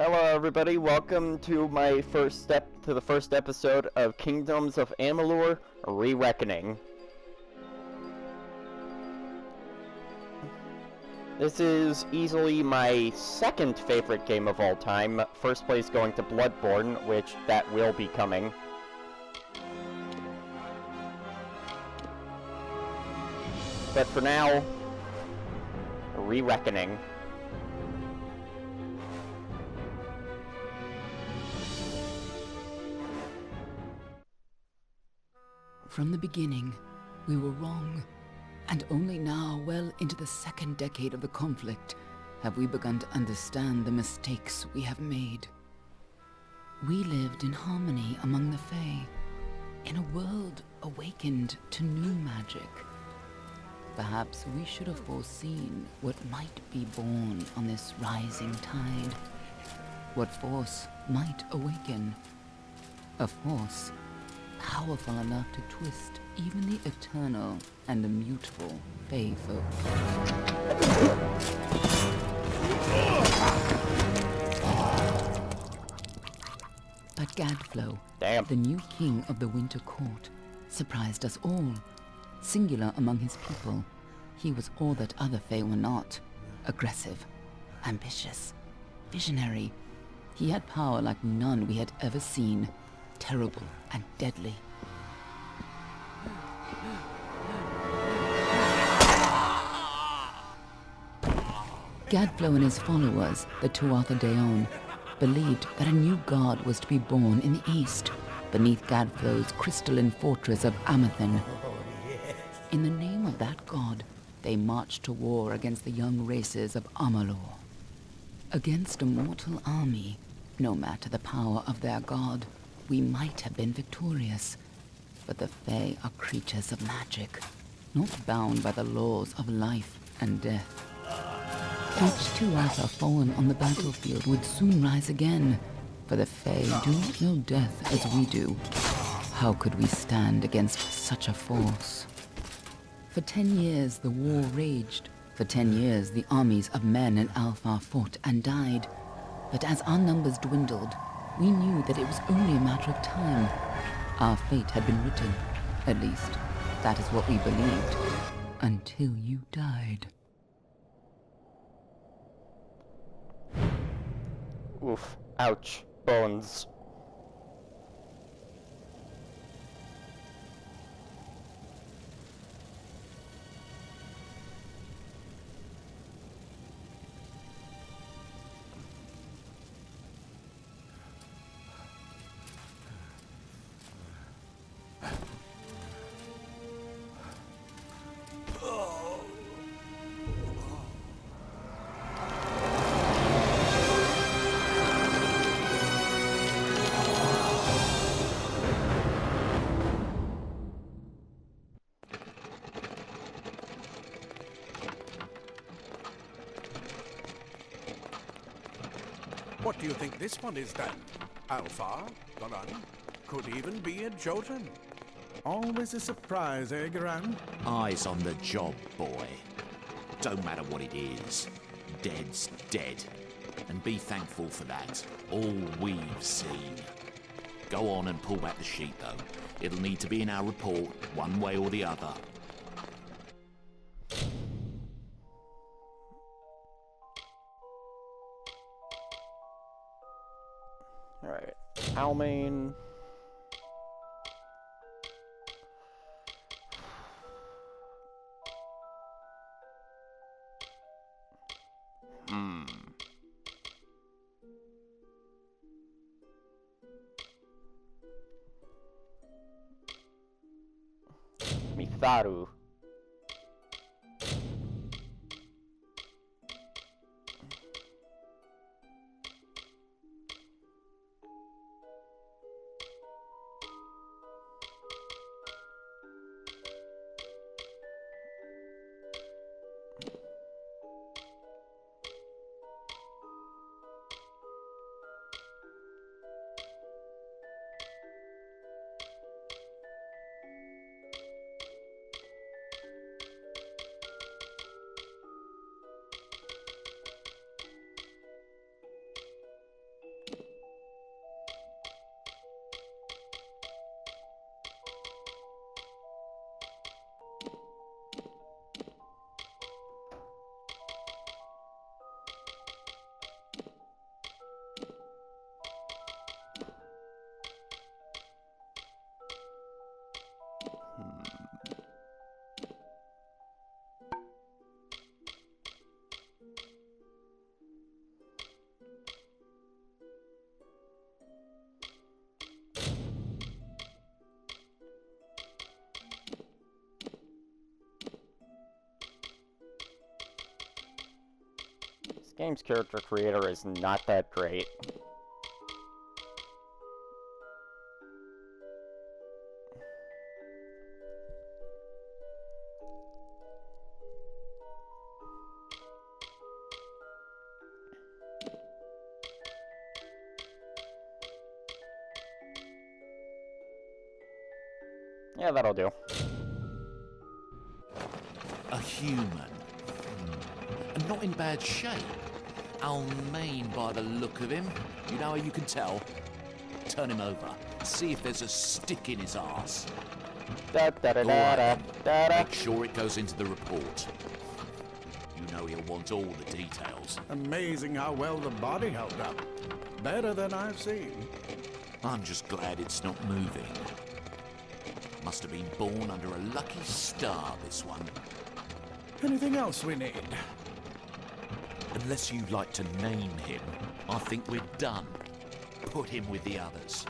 Hello everybody, welcome to the first episode of Kingdoms of Amalur Re-Reckoning. This is easily my second favorite game of all time, first place going to Bloodborne, which that will be coming. But for now, Re-Reckoning. From the beginning, we were wrong, and only now, well into the second decade of the conflict, have we begun to understand the mistakes we have made. We lived in harmony among the Fae, in a world awakened to new magic. Perhaps we should have foreseen what might be born on this rising tide. What force might awaken. A force powerful enough to twist even the eternal and the mutable Fae folk. But Gadflow, the new king of the Winter Court, surprised us all. Singular among his people, he was all that other Fae were not. Aggressive, ambitious, visionary. He had power like none we had ever seen. Terrible and deadly. Gadflow and his followers, the Tuatha Deon, believed that a new god was to be born in the east, beneath Gadflow's crystalline fortress of Amathen. In the name of that god, they marched to war against the young races of Amalur. Against a mortal army, no matter the power of their god, we might have been victorious, but the Fae are creatures of magic, not bound by the laws of life and death. Each Tuatha fallen on the battlefield would soon rise again, for the Fae do not know death as we do. How could we stand against such a force? For 10 years the war raged. For 10 years the armies of Men and Alpha fought and died. But as our numbers dwindled, we knew that it was only a matter of time. Our fate had been written. At least, that is what we believed. Until you died. Oof. Ouch. Bones. What do you think this one is then? Alpha? Garan? Could even be a Jotun. Always a surprise, eh, Garan? Eyes on the job, boy. Don't matter what it is. Dead's dead. And be thankful for that. All we've seen. Go on and pull back the sheet, though. It'll need to be in our report, one way or the other. Alright. Almain. Mitharu. game's character creator is not that great. Yeah, that'll do. A human. And not in bad shape. Mean by the look of him. You know how you can tell? Turn him over. See if there's a stick in his arse. Make sure it goes into the report. You know he'll want all the details. Amazing how well the body held up. Better than I've seen. I'm just glad it's not moving. Must have been born under a lucky star, this one. Anything else we need? Unless you'd like to name him, I think we're done. Put him with the others.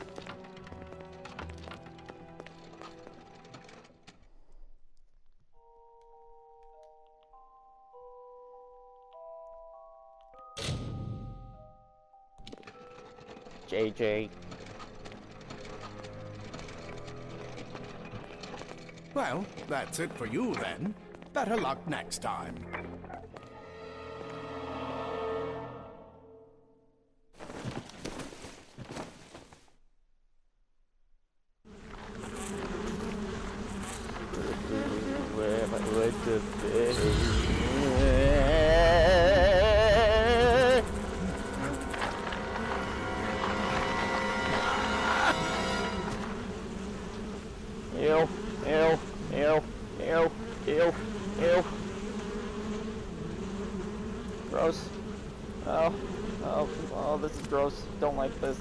JJ. Well, that's it for you then. Better luck next time. Ew, ew, ew, ew, ew, ew. Gross. Oh, oh, oh, this is gross. Don't like this.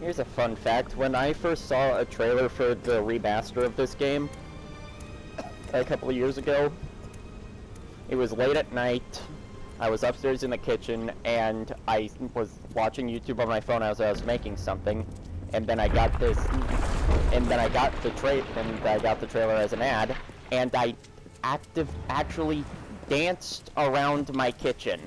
Here's a fun fact. When I first saw a trailer for the remaster of this game a couple of years ago, it was late at night. I was upstairs in the kitchen and I was watching YouTube on my phone as I was making something, and then I got this, and then I got the trailer as an ad, and I actually danced around my kitchen.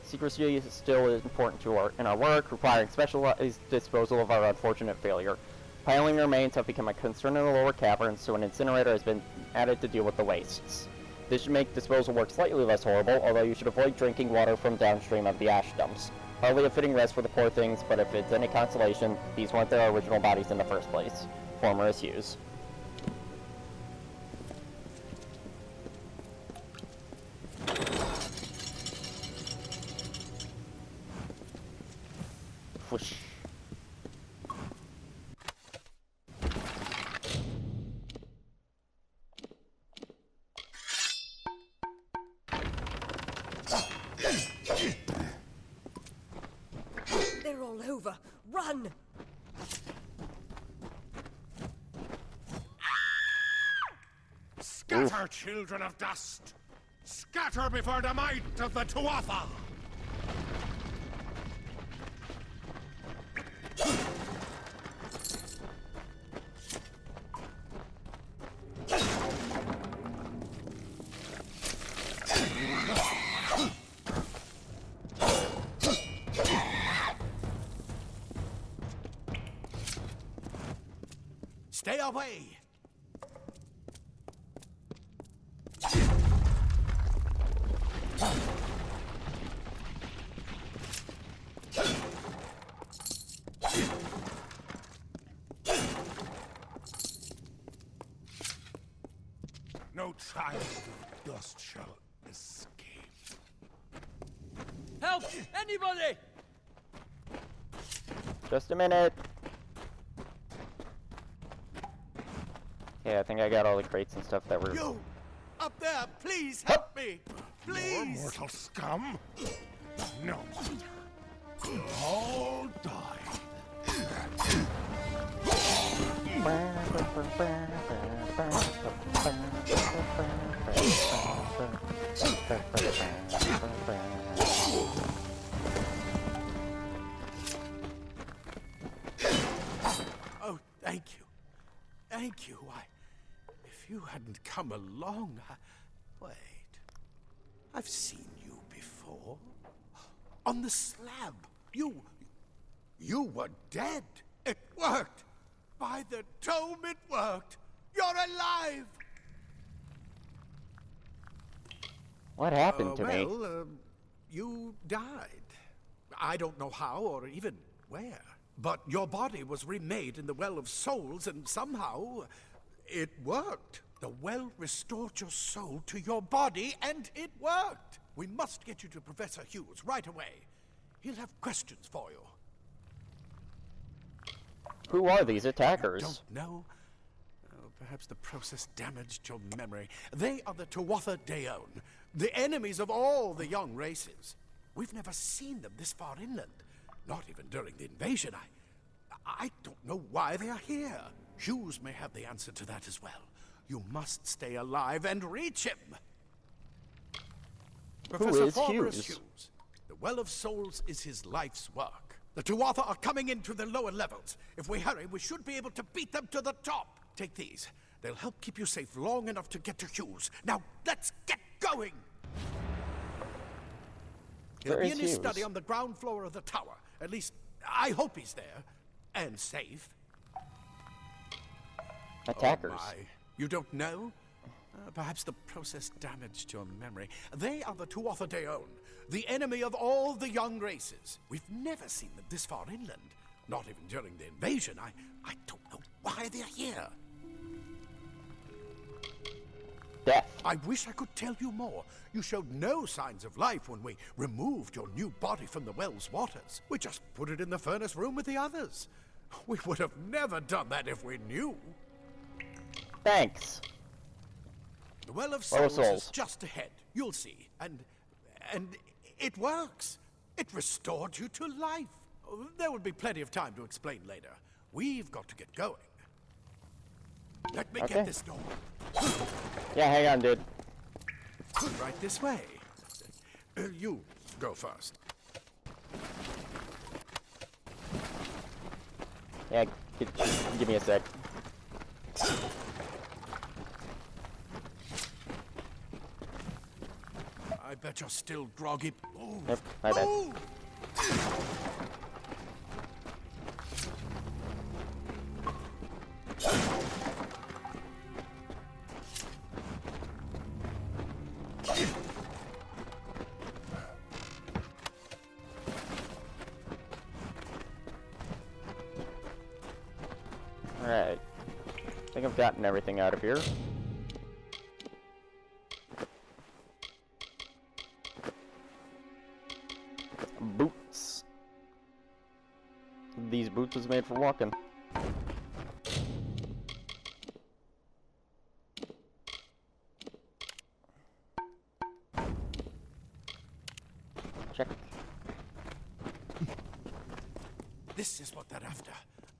Secrecy is still important in our work, requiring specialized disposal of our unfortunate failure. Piling remains have become a concern in the lower caverns, so an incinerator has been added to deal with the wastes. This should make disposal work slightly less horrible, although you should avoid drinking water from downstream of the ash dumps. Hardly a fitting rest for the poor things, but if it's any consolation, these weren't their original bodies in the first place. Former issues. Whoosh. They're all over. Run! Scatter, children of dust! Scatter before the might of the Tuatha! Stay away! No child of dust shall escape. Help! Anybody! Just a minute. Yeah, I think I got all the crates and stuff that were... You! Up there! Please help me! Please! More mortal scum? No. You'll all die Oh, thank you. Thank you. If you hadn't come along, Wait. I've seen you before. On the slab. You were dead. It worked. By the dome, it worked. You're alive. What happened to me? Well, you died. I don't know how or even where. But your body was remade in the Well of Souls, and somehow it worked. The well restored your soul to your body, and it worked. We must get you to Professor Hughes right away. He'll have questions for you. Who are these attackers? You don't know? Oh, perhaps the process damaged your memory. They are the Tuatha Deon, the enemies of all the young races. We've never seen them this far inland. Not even during the invasion. I don't know why they are here. Hughes may have the answer to that as well. You must stay alive and reach him. Professor is Forrest Hughes? The Well of Souls is his life's work. The Tuatha are coming into the lower levels. If we hurry, we should be able to beat them to the top. Take these. They'll help keep you safe long enough to get to Hughes. Now, let's get going! He'll Where be is in his Hughes? study on the ground floor of the tower. At least, I hope he's there. And safe. Attackers. Oh my. You don't know? Perhaps the process damaged your memory. They are the Tuatha Deon, the enemy of all the young races. We've never seen them this far inland. Not even during the invasion. I don't know why they're here. Death. I wish I could tell you more. You showed no signs of life when we removed your new body from the well's waters. We just put it in the furnace room with the others. We would have never done that if we knew. Thanks. The Well of Well of Souls Souls. is just ahead. You'll see. And it works. It restored you to life. There will be plenty of time to explain later. We've got to get going. Let me Okay. get this door. Yeah, hang on, dude. Right this way. You go first. Yeah, give me a sec. I bet you're still groggy. Move. Yep, my bad. Move. Alright. I think I've gotten everything out of here. Boots. These boots is made for walking. Check. This is what they're after.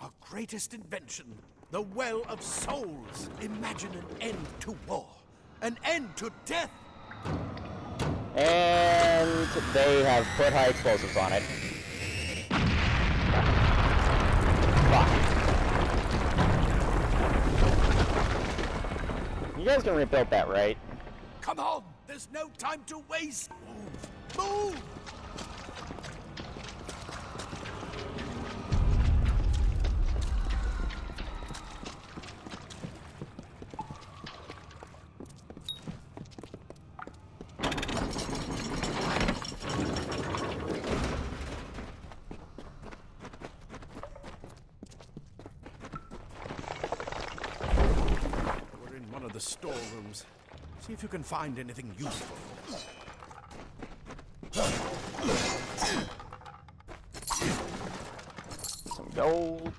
Our greatest invention. The Well of Souls. Imagine an end to war. An end to death. And they have put high explosives on it. Fuck. You guys can rebuild that, right? Come on. There's no time to waste. Move. Move. We're in one of the storerooms. See if you can find anything useful. Some gold.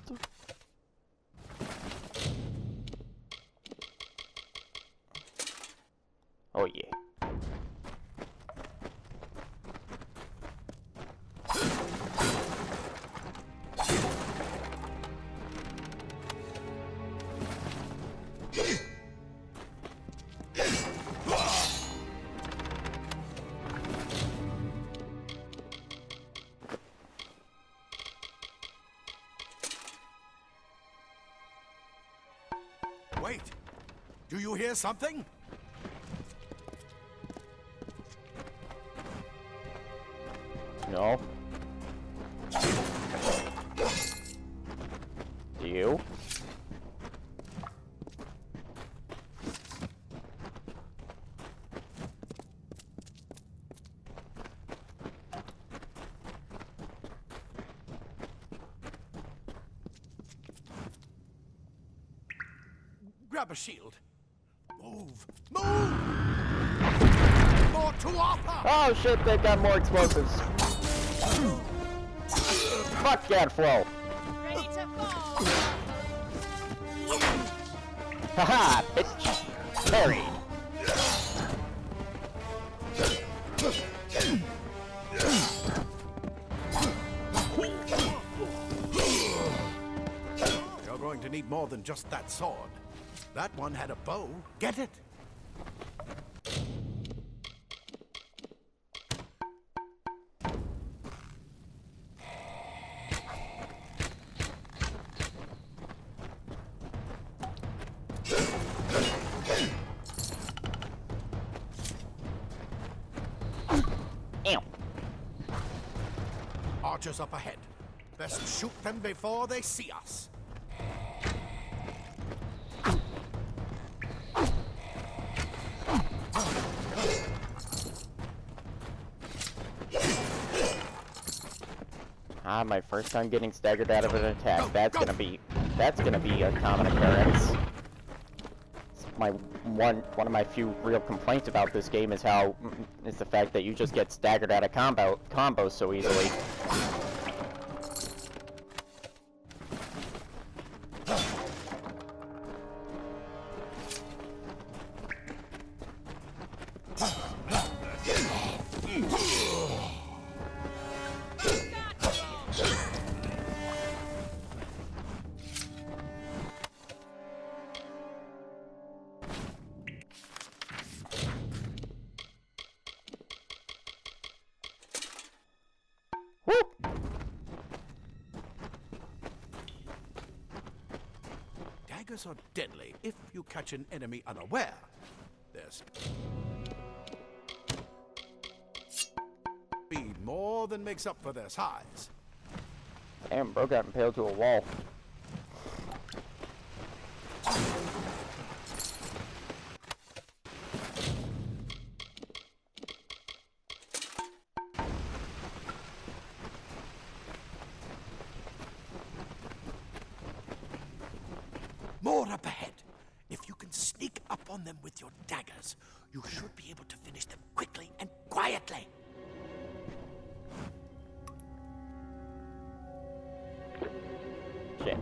Oh yeah. Wait! Do you hear something? No. Do you? Grab a shield. Move! Move! More Tuatha! Oh shit, they've got more explosives. Fuck that flow. Ready to fall! Haha, bitch. Parried. You're going to need more than just that sword. That one had a bow. Get it? Ew. Archers up ahead. Best shoot them before they see us. Ah, my first time getting staggered out of an attack. That's gonna be a common occurrence. My one of my few real complaints about this game is the fact that you just get staggered out of combos so easily. Woo! Daggers are deadly if you catch an enemy unaware. There's speed more than makes up for their size. Damn, bro got impaled to a wall. More up ahead. If you can sneak up on them with your daggers, you should be able to finish them quickly and quietly. Shit.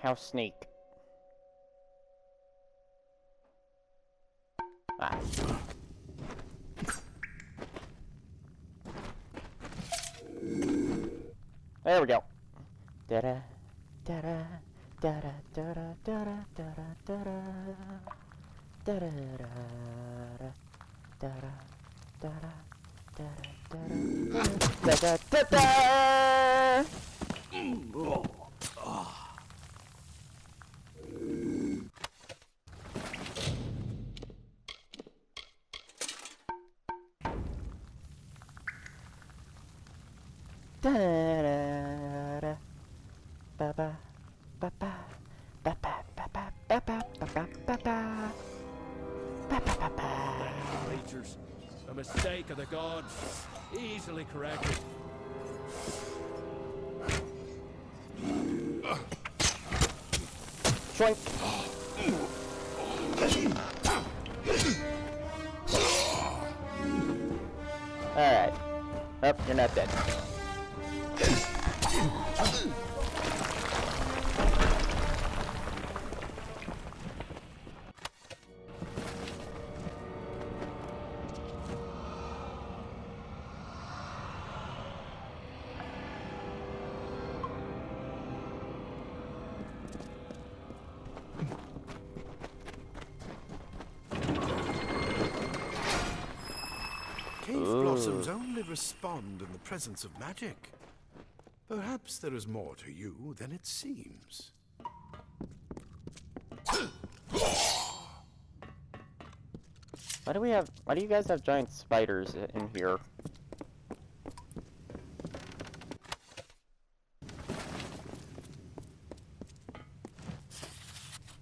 How sneak? Ah. There we go. Da-da, da-da, da-da, da-da, da-da, da-da, da-da. Da-da, da-da, da-da, da-da, da-da, da-da. Da-da-da-da. Ba-ba, ba-ba, ba-ba, ba-ba, ba-ba, ba-ba, ba-ba. Ba-ba-ba-ba. Creatures. A mistake of the gods. Easily corrected. Shrink. Alright. Oh, you're not dead. organisms only respond in the presence of magic. Perhaps there is more to you than it seems. Why do you guys have giant spiders in here?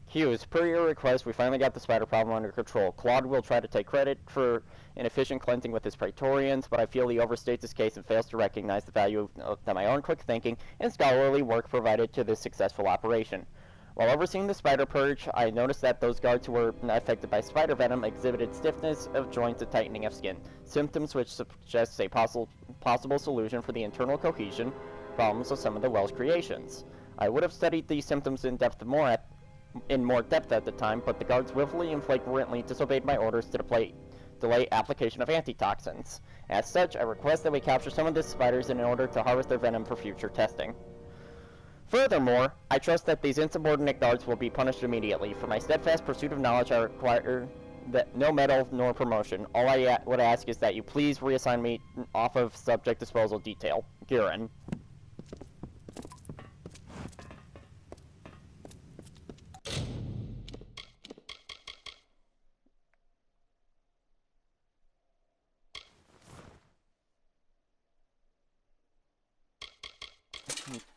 Hughes, per your request, we finally got the spider problem under control. Claude will try to take credit for an efficient cleansing with his Praetorians, but I feel he overstates his case and fails to recognize the value that my own quick thinking and scholarly work provided to this successful operation. While overseeing the spider purge, I noticed that those guards who were affected by spider venom exhibited stiffness of joints and tightening of skin, symptoms which suggest a possible solution for the internal cohesion problems of some of the Welsh creations. I would have studied these symptoms in more depth at the time, but the guards willfully and flagrantly disobeyed my orders to delay application of antitoxins. As such, I request that we capture some of these spiders in order to harvest their venom for future testing. Furthermore, I trust that these insubordinate guards will be punished immediately. For my steadfast pursuit of knowledge, I require that no medal nor promotion. All I would ask is that you please reassign me off of subject disposal detail. Garen.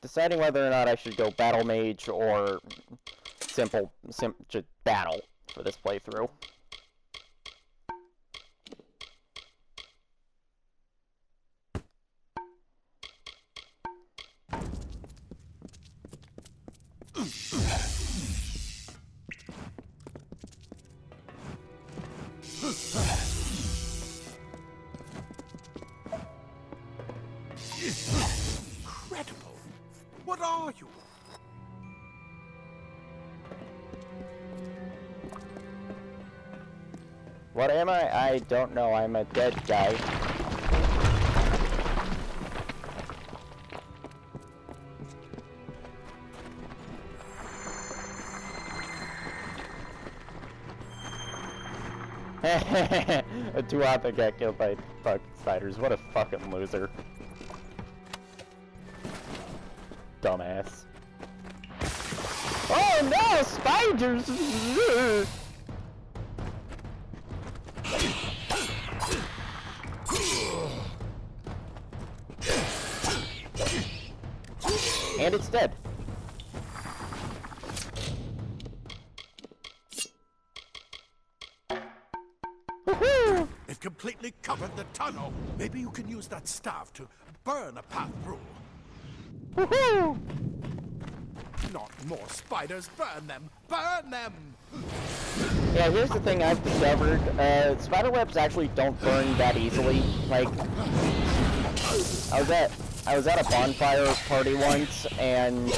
Deciding whether or not I should go battle mage or just battle for this playthrough. Incredible! What are you? What am I? I don't know. I'm a dead guy. A two-author got killed by fucking spiders. What a fucking loser. Dumbass. Oh no! Spiders! And it's dead. Woohoo! They've completely covered the tunnel. Maybe you can use that staff to burn a path through. Woohoo! Not more spiders. Burn them! Burn them! Yeah, here's the thing I've discovered. Spider webs actually don't burn that easily. Like, I was at a bonfire party once, and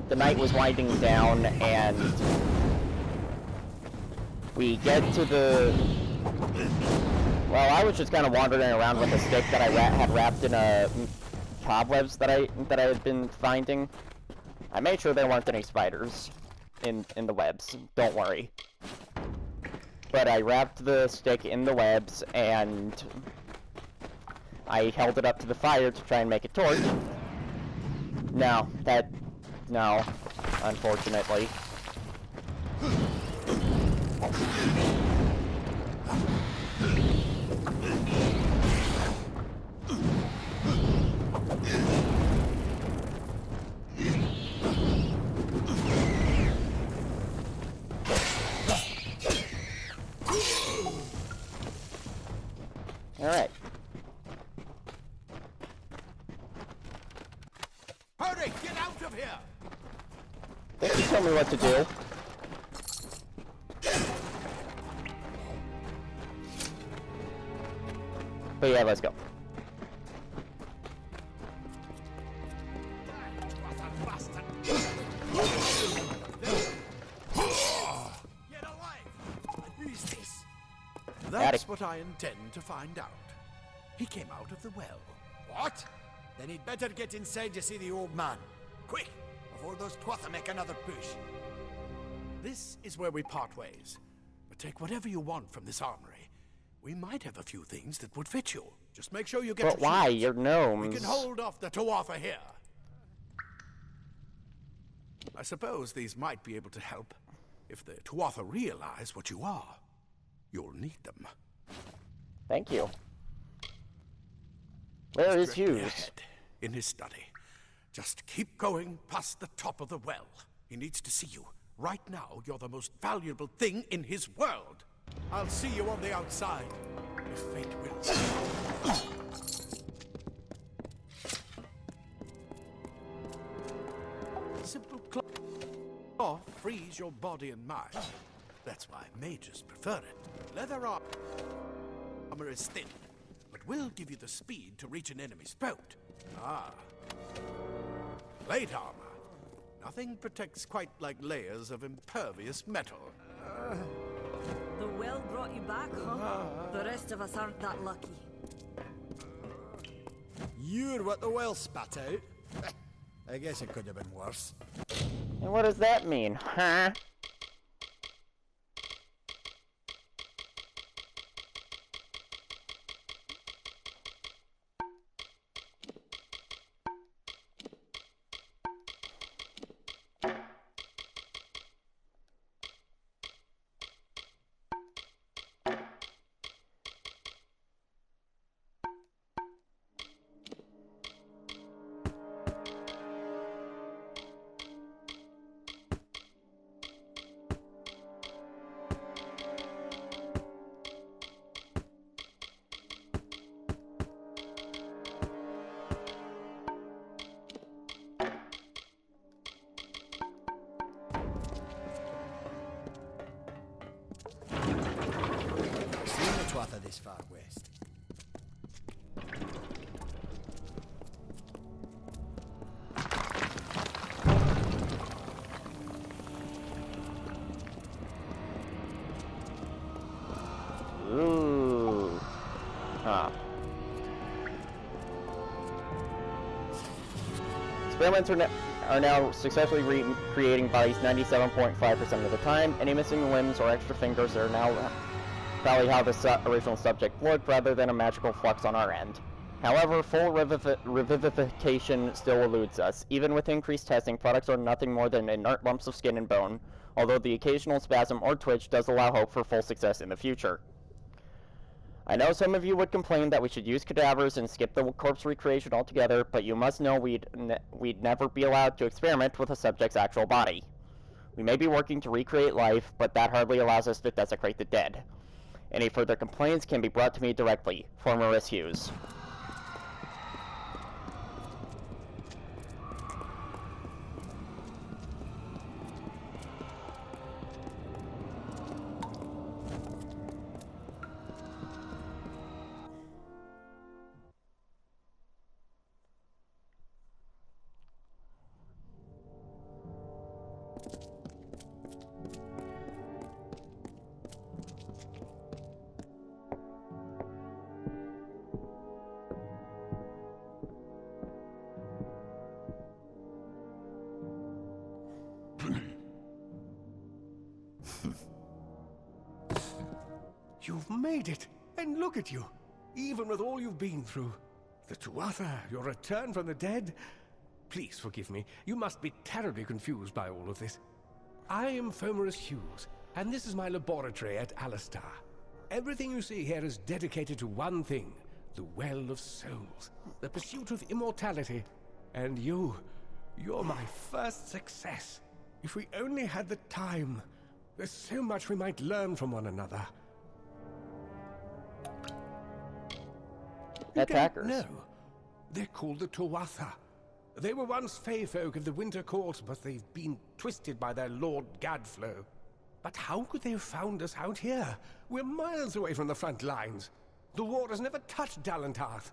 the night was winding down, and we get to well, I was just kind of wandering around with a stick that I had wrapped in cobwebs that I had been finding. I made sure there weren't any spiders in the webs. Don't worry. But I wrapped the stick in the webs, and I held it up to the fire to try and make a torch. No, unfortunately. Alright. Hurry! Get out of here! They can tell me what to do. But yeah, let's go. Get alive! Who is this? That's what I intend to find out. He came out of the well. What? Then he'd better get inside to see the old man. Quick, before those Twatha make another push. This is where we part ways. Take whatever you want from this armory. We might have a few things that would fit you. Just make sure you get But your why? shields. You're gnomes. We can hold off the Tuatha here. I suppose these might be able to help. If the Tuatha realize what you are, you'll need them. Thank you. Where is Directly Hughes? ahead, in his study. Just keep going past the top of the well. He needs to see you. Right now, you're the most valuable thing in his world. I'll see you on the outside, if fate wills. Simple cloth frees your body and mind. That's why mages prefer it. Leather armor is thin, but will give you the speed to reach an enemy's boat. Plate armor. Nothing protects quite like layers of impervious metal. The well brought you back, huh? The rest of us aren't that lucky. You're what the well spat out. I guess it could have been worse. And what does that mean, huh? Seen the Tuatha this far west. Ooh. Huh. Experiments are now successfully recreating bodies 97.5% of the time. Any missing limbs or extra fingers are now probably how the original subject looked, rather than a magical flux on our end. However, full revivification still eludes us. Even with increased testing, products are nothing more than inert lumps of skin and bone, although the occasional spasm or twitch does allow hope for full success in the future. I know some of you would complain that we should use cadavers and skip the corpse recreation altogether, but you must know we'd never be allowed to experiment with a subject's actual body. We may be working to recreate life, but that hardly allows us to desecrate the dead. Any further complaints can be brought to me directly. Former Hughes. You've made it, and look at you, even with all you've been through. The Tuatha, your return from the dead. Please forgive me, you must be terribly confused by all of this. I am Fomerus Hughes, and this is my laboratory at Alistar. Everything you see here is dedicated to one thing, the Well of Souls, the pursuit of immortality. And you're my first success. If we only had the time, there's so much we might learn from one another. Attackers. No, they're called the Tuatha. They were once Fey folk of the Winter Court, but they've been twisted by their Lord Gadflow. But how could they have found us out here? We're miles away from the front lines. The war has never touched Dalentarth.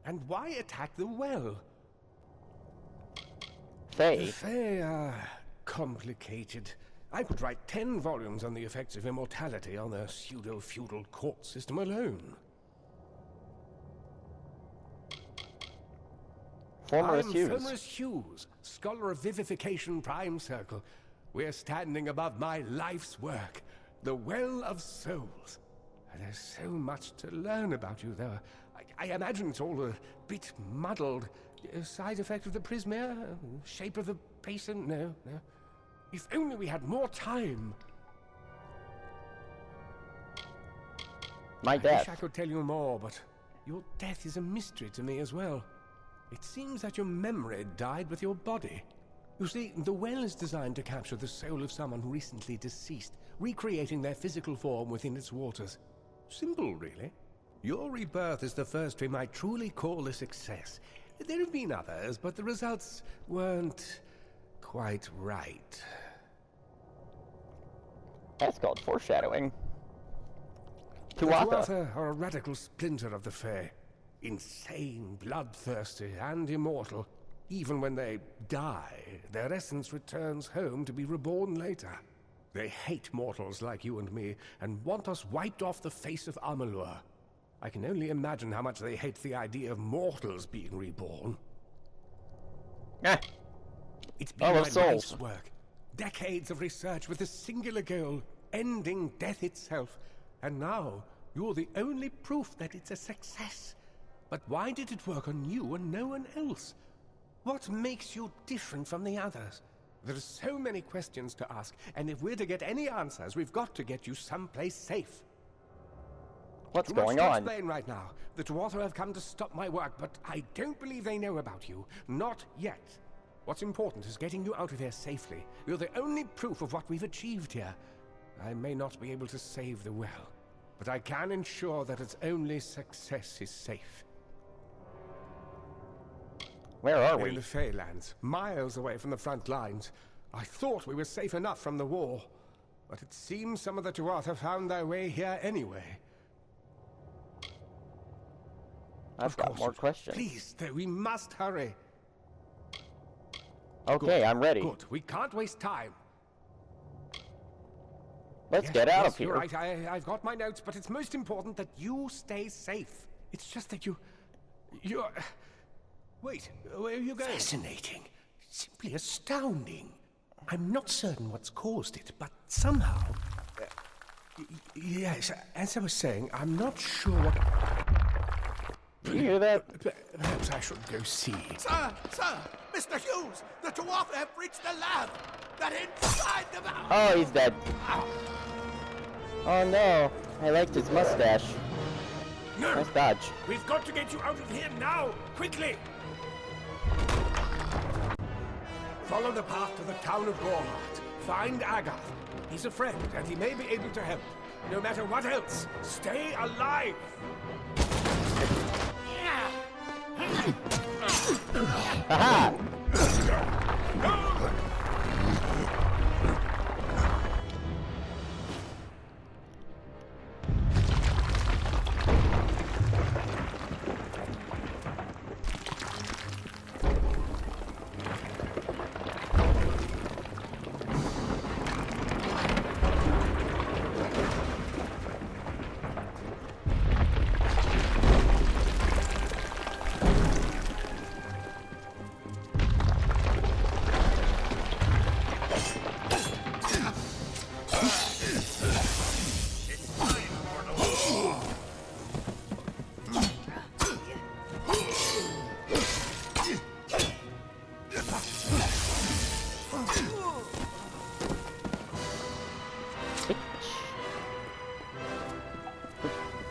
And why attack the well? Fey. The Fey are complicated. I could write 10 volumes on the effects of immortality on their pseudo-feudal court system alone. Former I'm Hughes. Fomerus Hughes, scholar of Vivification Prime Circle. We're standing above my life's work, The Well of Souls. There's so much to learn about you, though. I imagine it's all a bit muddled. A side effect of the prismere? Shape of the basin? No. If only we had more time. My I death. wish I could tell you more, but your death is a mystery to me as well. It seems that your memory died with your body. You see, the well is designed to capture the soul of someone recently deceased, recreating their physical form within its waters. Simple, really. Your rebirth is the first we might truly call a success. There have been others, but the results weren't quite right. That's called foreshadowing. The Tuatha. Tuatha are a radical splinter of the Fae. Insane, bloodthirsty, and immortal. Even when they die, their essence returns home to be reborn later. They hate mortals like you and me, and want us wiped off the face of Amalur. I can only imagine how much they hate the idea of mortals being reborn. It's been my life's work. Decades of research with a singular goal, ending death itself. And now, you're the only proof that it's a success. But why did it work on you and no one else? What makes you different from the others? There are so many questions to ask, and if we're to get any answers, we've got to get you someplace safe. What's Too much going to on? explain right now. The Tuatha have come to stop my work, but I don't believe they know about you. Not yet. What's important is getting you out of here safely. You're the only proof of what we've achieved here. I may not be able to save the well, but I can ensure that its only success is safe. Where are We're in we? the Feylands, miles away from the front lines. I thought we were safe enough from the war, but it seems some of the Tuatha found their way here anyway. I've got more questions. Please, though, we must hurry. Okay, I'm ready. Good. We can't waste time. Let's get out of here. You're right. I've got my notes, but it's most important that you stay safe. It's just that you're... Wait, where are you going? Fascinating. Simply astounding. I'm not certain what's caused it, but somehow... yes, as I was saying, I'm not sure what... Do you hear that? Perhaps I should go see. Sir! Mr. Hughes! The Tuatha have reached the lab! They're inside the mountain! Oh, he's dead. Oh no, I liked his mustache. No! Nice dodge. We've got to get you out of here now! Quickly! Follow the path to the town of Gorhart. Find Agath. He's a friend, and he may be able to help. No matter what else, stay alive! Aha!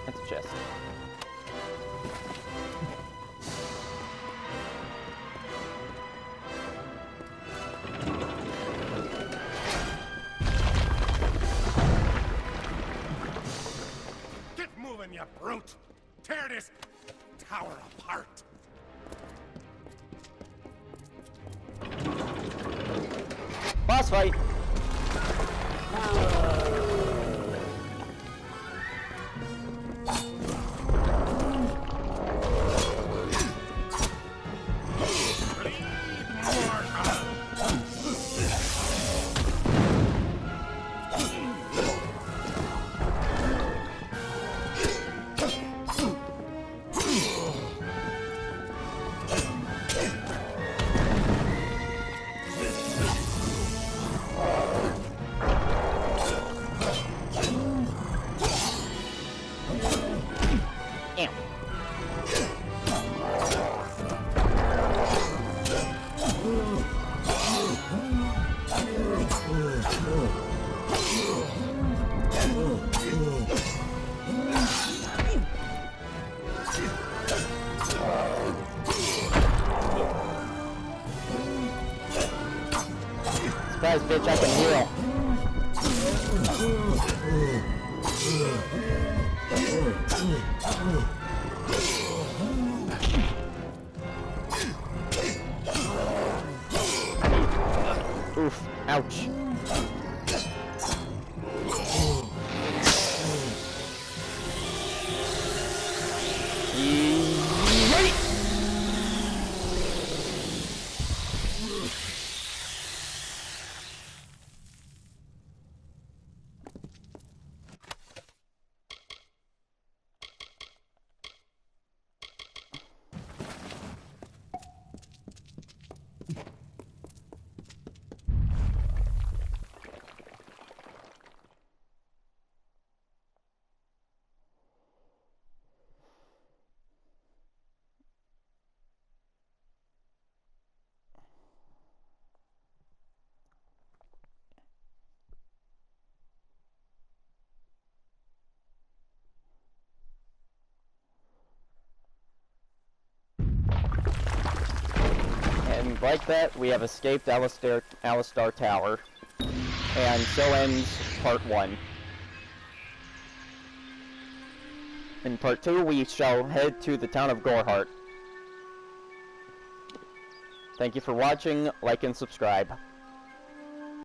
That's a chest. Get moving, you brute! Tear this tower apart! Boss fight! Surprise, bitch, I can heal. Oof, ouch. And like that, we have escaped Alistar Tower. And so ends part 1. In part 2, we shall head to the town of Gorehart. Thank you for watching, like and subscribe.